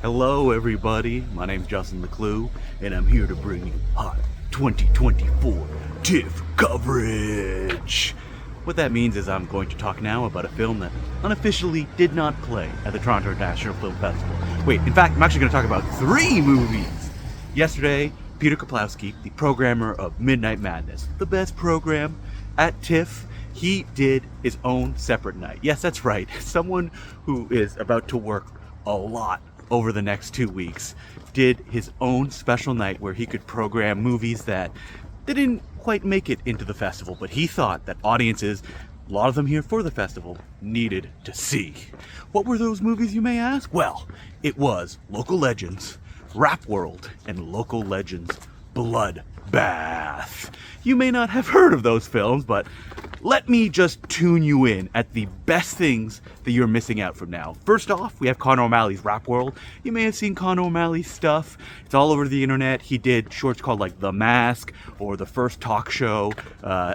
Hello everybody, my name's Justin LeClue, and I'm here to bring you hot 2024 Tiff coverage. What that means is I'm going to talk now about a film that unofficially did not play at the Toronto International Film Festival. Wait, in fact, I'm actually going to talk about 3 movies. Yesterday, Peter Kaplowski, the programmer of Midnight Madness, the best program at Tiff, he did his own separate night. Yes, that's right. Someone who is about to work a lot over the next 2 weeks did his own special night where he could program movies that didn't quite make it into the festival, but he thought that audiences, a lot of them here for the festival, needed to see. What were those movies, you may ask? Well, it was Local Legends, Rap World, and Local Legends Bloodbath. You may not have heard of those films, but let me just tune you in at the best things that you're missing out from now. First off, we have Conor O'Malley's Rap World. You may have seen Conor O'Malley's stuff. It's all over the internet. He did shorts called like The Mask or The First Talk Show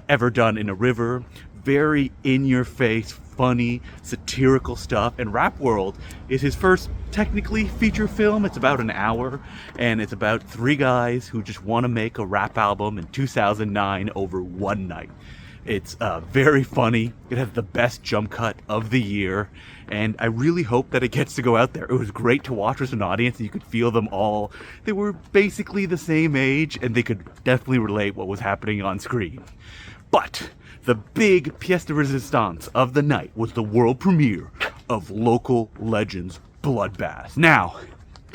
Ever Done in a River. Very in-your-face, funny, satirical stuff. And Rap World is his first technically feature film. It's about an hour, and it's about 3 guys who just want to make a rap album in 2009 over one night. It's very funny. It has the best jump cut of the year, and I really hope that it gets to go out there. It was great to watch as an audience, and you could feel them all. They were basically the same age, and they could definitely relate what was happening on screen. But the big pièce de résistance of the night was the world premiere of Local Legends Bloodbath. Now,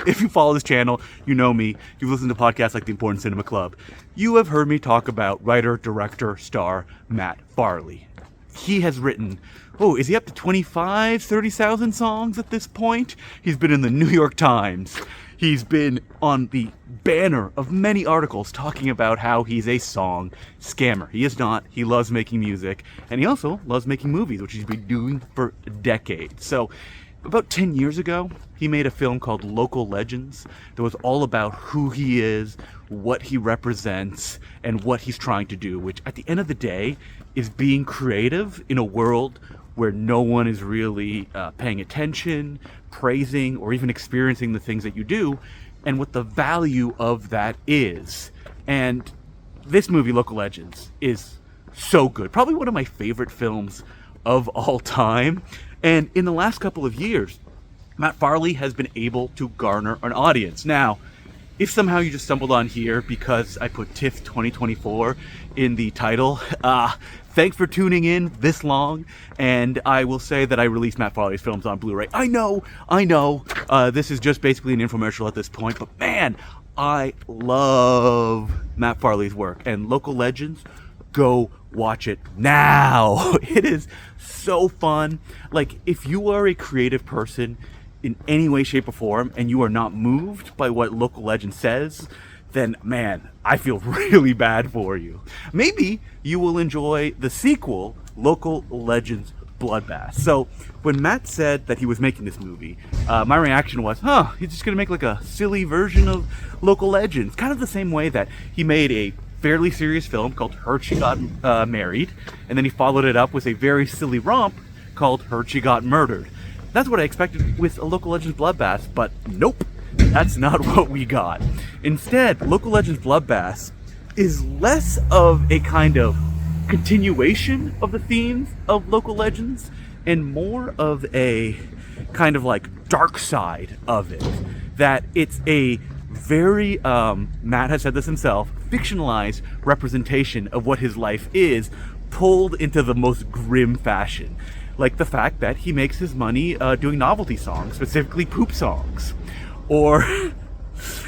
if you follow this channel, you know me, you've listened to podcasts like The Important Cinema Club, you have heard me talk about writer, director, star Matt Farley. He has written, is he up to 30,000 songs at this point? He's been in the New York Times. He's been on the banner of many articles talking about how he's a song scammer. He is not. He loves making music, and he also loves making movies, which he's been doing for decades. So about 10 years ago, he made a film called Local Legends that was all about who he is, what he represents, and what he's trying to do, which at the end of the day is being creative in a world where no one is really paying attention, praising, or even experiencing the things that you do, and what the value of that is. And this movie, Local Legends, is so good. Probably one of my favorite films of all time. And in the last couple of years, Matt Farley has been able to garner an audience. Now, if somehow you just stumbled on here because I put TIFF 2024 in the title, thanks for tuning in this long. And I will say that I released Matt Farley's films on Blu-ray. I know. This is just basically an infomercial at this point, but man, I love Matt Farley's work. And Local Legends, go watch it now. It is so fun. Like, if you are a creative person in any way, shape, or form, and you are not moved by what Local Legends says, then man, I feel really bad for you. Maybe you will enjoy the sequel, Local Legends Bloodbath. So when Matt said that he was making this movie, my reaction was, he's just gonna make like a silly version of Local Legends, kind of the same way that he made a fairly serious film called Heard She Got Married, and then he followed it up with a very silly romp called Heard She Got Murdered. That's what I expected with a Local Legends Bloodbath, but nope, that's not what we got. Instead, Local Legends Bloodbath is less of a kind of continuation of the themes of Local Legends and more of a kind of like dark side of it. That it's a very, Matt has said this himself, fictionalized representation of what his life is, pulled into the most grim fashion. Like the fact that he makes his money doing novelty songs, specifically poop songs.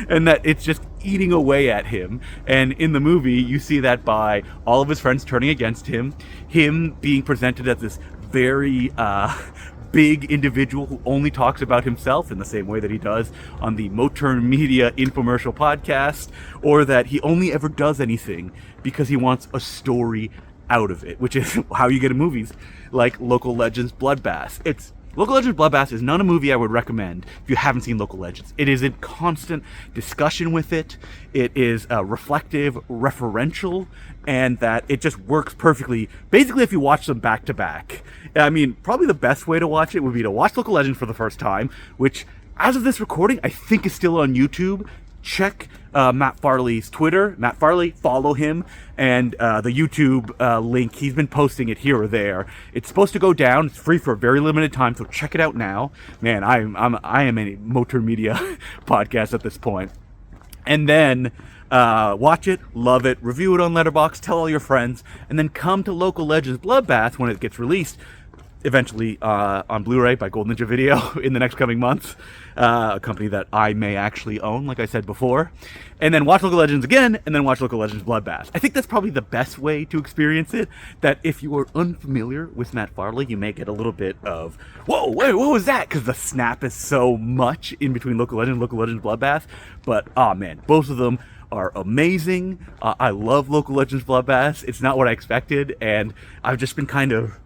And that it's just eating away at him. And in the movie, you see that by all of his friends turning against him, him being presented as this very big individual who only talks about himself in the same way that he does on the Moturn Media infomercial podcast, or that he only ever does anything because he wants a story out of it, which is how you get in movies like Local Legends Bloodbath. Local Legends Bloodbath is not a movie I would recommend if you haven't seen Local Legends. It is in constant discussion with it. It is reflective, referential, and that it just works perfectly. Basically, if you watch them back to back. I mean, probably the best way to watch it would be to watch Local Legends for the first time, which as of this recording, I think it's still on YouTube. Check Matt Farley's Twitter. Matt Farley, follow him, and the YouTube link. He's been posting it here or there. It's supposed to go down. It's free for a very limited time, so check it out now. Man, I am a motor media podcast at this point. And then watch it, love it, review it on Letterboxd, tell all your friends, and then come to Local Legends Bloodbath when it gets released. Eventually on Blu-ray by Gold Ninja Video in the next coming months, a company that I may actually own, like I said before. And then watch Local Legends again, and then watch Local Legends Bloodbath. I think that's probably the best way to experience it, that if you are unfamiliar with Matt Farley, you may get a little bit of, whoa, wait, what was that? Because the snap is so much in between Local Legends and Local Legends Bloodbath. But, oh man, both of them are amazing. I love Local Legends Bloodbath. It's not what I expected, and I've just been kind of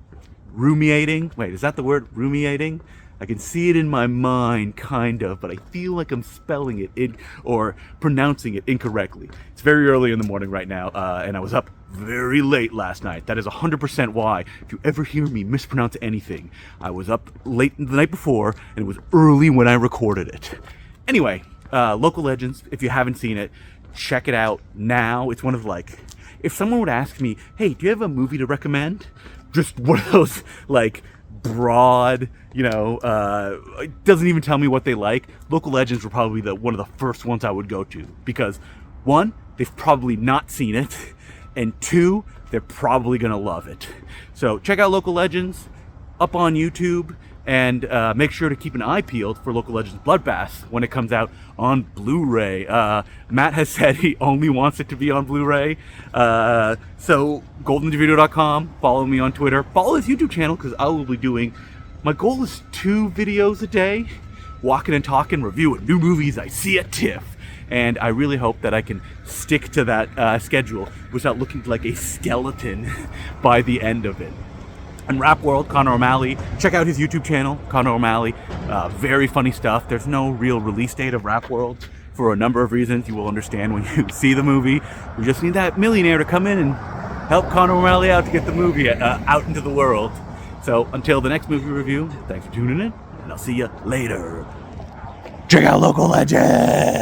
ruminating. Wait, is that the word? Ruminating? I can see it in my mind, kind of, but I feel like I'm spelling it or pronouncing it incorrectly. It's very early in the morning right now, and I was up very late last night. That is 100% why. If you ever hear me mispronounce anything, I was up late the night before, and it was early when I recorded it. Anyway, Local Legends, if you haven't seen it, check it out now. It's one of, like, if someone would ask me, hey, do you have a movie to recommend? Just one of those, like, broad, you know, it doesn't even tell me what they like. Local Legends were probably one of the first ones I would go to, because one, they've probably not seen it, and two, they're probably gonna love it. So check out Local Legends up on YouTube, and make sure to keep an eye peeled for Local Legends Bloodbath when it comes out on Blu-ray. Matt has said he only wants it to be on Blu-ray. So goldenvideo.com, follow me on Twitter, follow his YouTube channel, because I will be doing, my goal is 2 videos a day, walking and talking, reviewing new movies I see at Tiff. And I really hope that I can stick to that schedule without looking like a skeleton by the end of it. And Rap World, Conor O'Malley, check out his YouTube channel, Conor O'Malley. Very funny stuff. There's no real release date of Rap World for a number of reasons you will understand when you see the movie. We just need that millionaire to come in and help Conor O'Malley out to get the movie out into the world. So until the next movie review, thanks for tuning in, and I'll see you later. Check out Local Legends!